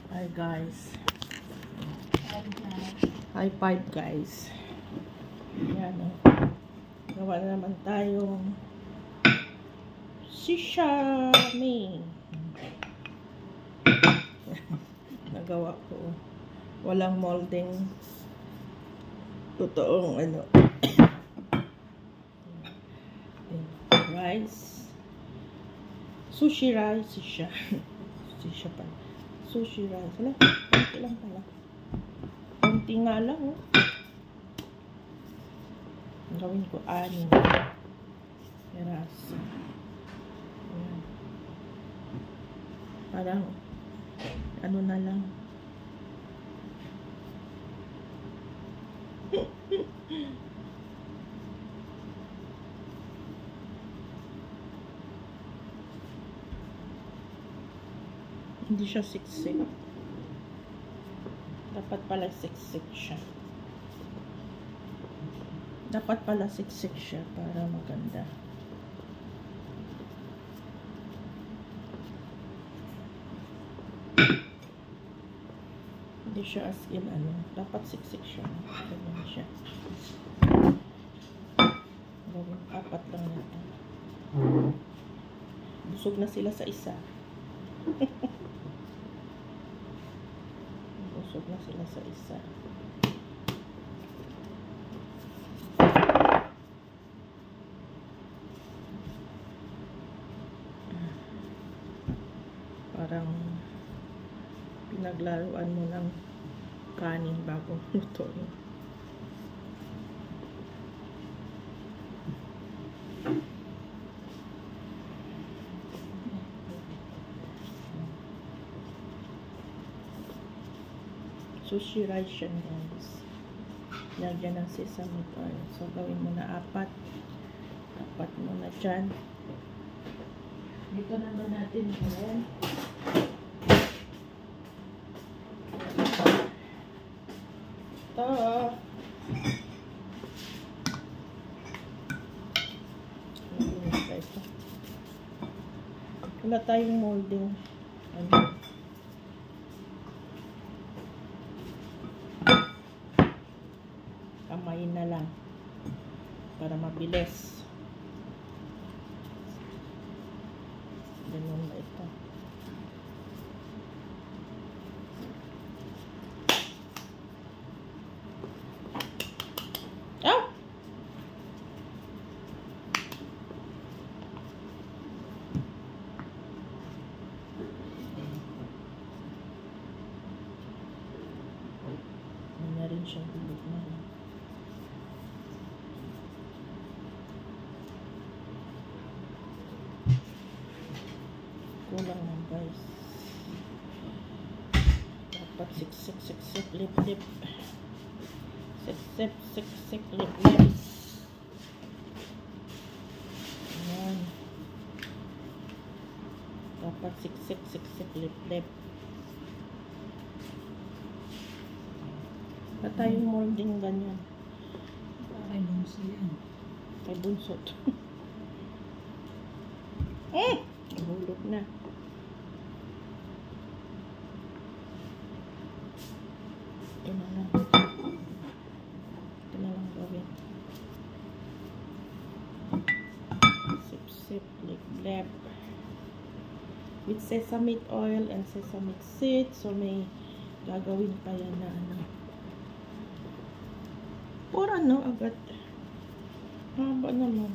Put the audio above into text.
Hi guys. High five guys. Yan o. Gawa na naman tayong sashimi. Nagawa ko. Walang molding. Totoong ano. Rice. Sushi rice siya. Siya pala. Sushi rice. Wala. Konti lang pala. Konti nga lang oh. Gawin ko 6 peraso. Ayan. Parang ano na lang. Hindi siya siksik. Dapat pala siksik siya. Dapat pala siksik siya para maganda. Hindi siya as in ano. Dapat siksik siya. Ganyan siya. Gawin 4 lang natin. Busog na sila sa isa. Busog na sila sa isa. Parang pinaglaruan mo ng kanin bago lutuin. Sushi rice yan guys. Lagyan ng sesame oil. So gawin mo na 4. 4 mo na dyan. Dito naman natin gawin. Ito. Wala tayong molding. Ano? Kamayin na lang para mabilis. Ganun na ito. Ah! Ano rin siya bilog na rin. Kulang lang guys. Dapat siksik, lip. Siksik, lip. Ayan. Dapat siksik, lip. Wala tayong molding ganyan. Kay bunso yan. Kay bunsot. Nahulog na. Ito na lang. Ito na lang gawin. Sip, lip. With sesame oil and sesame seeds. So may gagawin pa yan na ano. Or ano agad. Haba naman.